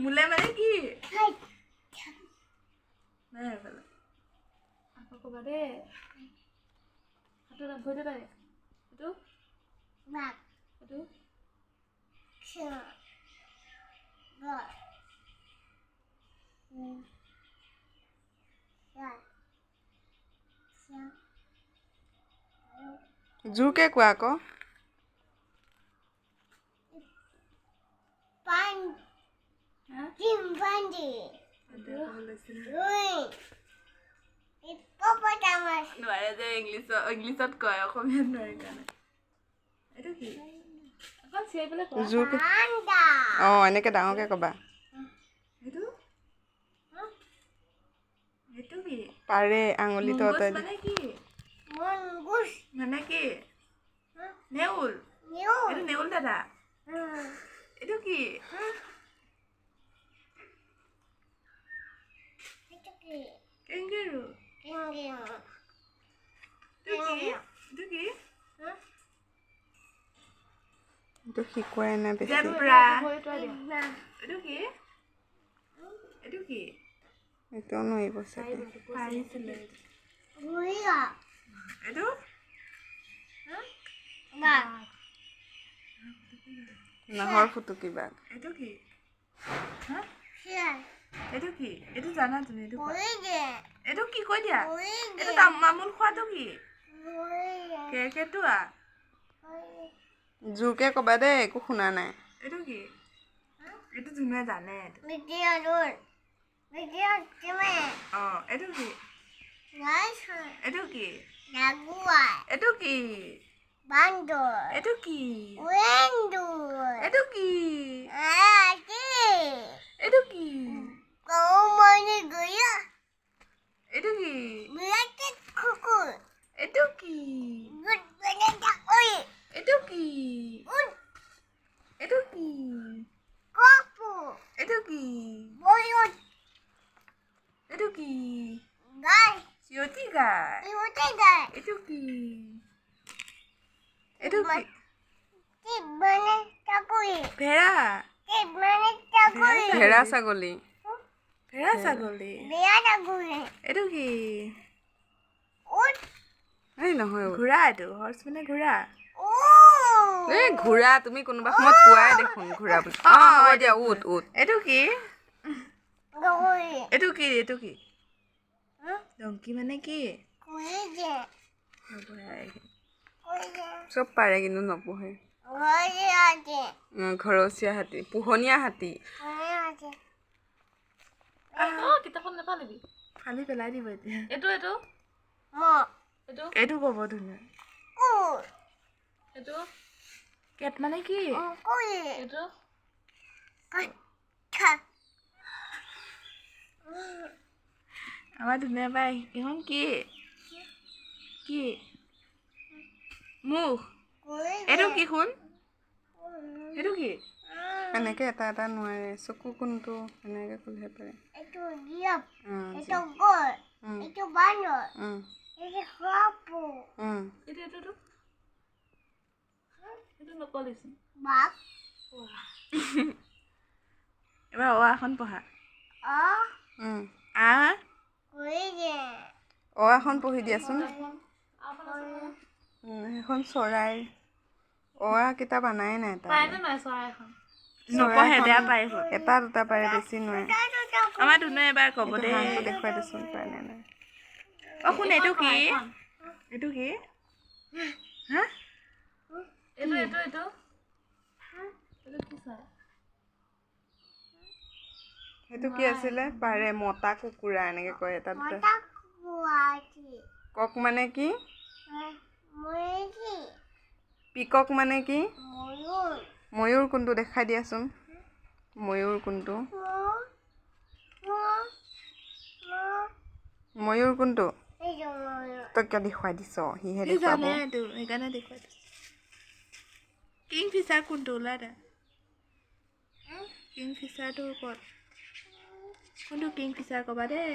মুলে মানে কি নাই ভালো আপা কবা দে হাতত ভইতে তাই এটো বাক এটো ছা বা জোৰকে কোৱা আকৌ পান জিম বান্দি হিপোপটামাস নোৱাৰে যে ইংলিছত কয় অসমীয়াত নোৱাৰে কাৰণে এটো কি এখন চিয়াইবলৈ কোৱা জোৰকে পান্ডা এনেকে ডাঙৰকে কবা এটো এটো কি পাৰে আঙুলিটো অতৰাই মানে কি মনগুছ মানে কি নেউল এটো নেউল দাদা এটো কি এটো কি কেঙ্গারু এটো কি এইটো শিকোৱাই নাই বেছি জেব্ৰা এটো কি এইটোও নোৱাৰিব চাগে পাৰিছিলে গুইয়া এটো বাঘ নাহৰ ফুটুকি বাঘ এটো কি এটো কি এটো জানা তুমি এটো এটো কি কৈ দিয়া এটো মামুল খোৱাটো কি কেকেটুৱা জোৰকে কবা দেই একো শুনা নাই এটো কি এটো তুমি জানে এটো এটো কি এটো কি জাগুয়ার এটো কি বান্দর এটো কি এন্ডুর এটো কি এটো কি কৌমনি গুয়া এটো কি ব্ল্যাকেট কুকুর এটো কি গুড বানানা ওই এটো কি এটো কি কপু এটো কি বয়স এটো কি গাই সিওতি গাই এটো কি এটো কি মানে চাকরি ভেড়া মানে চাকরি ভেড়া ছাগলী এটো কি এই নহয় ঘোঁৰা এটো হৰ্চ মানে ঘোঁৰা এই ঘোঁৰা তুমি কোনোবা সময়ত কোৱাই দেখোন ঘোঁৰা বুলি হ'ব দিয়া উট এটো কি এটো কি ডংকি মানে কি চব পাৰে কিন্তু নপঢ়ে ঘৰচীয়া হাতী পোহনীয়া হাতী কিতাপখন নাপালিবি ফালি পেলাই দিব এতিয়া এইটো ক'ব ধুনীয়া এইটো কেট মানে কি এইটো আমাৰ ধুনীয়া পাই এখন কি মুখ এইটো কি শুন এইটো কি এনেকে এটা এটা নোৱাৰে চকু কোনটো এনেকে ক'লেহে পাৰে এইটো গিয়াপ এইটো গল এইটো বানৰ এইটো সাপু এইটো নকলিছ বাপ এবাৰ এখন পঢ়া এখন পঢ়ি দিয়াচোন সেইখন চৰাই কিতাপ আনাই নাই নপঢ়ে বেয়া পায় এটা দুটা পাৰে বেছি নোৱাৰে আমাৰ ধুনু এবাৰ ক'ব দে হাঁহটো দেখুৱাই দেচোন পাৰে নে নাই শুন এইটো কি হা এইটো সেইটো কি আছিলে পাৰে মতা কুকুৰা এনেকে কয় এটা দুটা কক মানে কি পিকক মানে কি ময়ূৰ কোনটো দেখাই দিয়াচোন ময়ূৰ কোনটো তই কিয় দেখুৱাই দিছ সিহে দেখুৱাব সেইকাৰণে দেখুৱাই দিছ কিংফিচাৰ কোনটো ওলাই দে কিংফিচাৰটো ক'ত কোনটো কিংফিচাৰ ক'বা দেই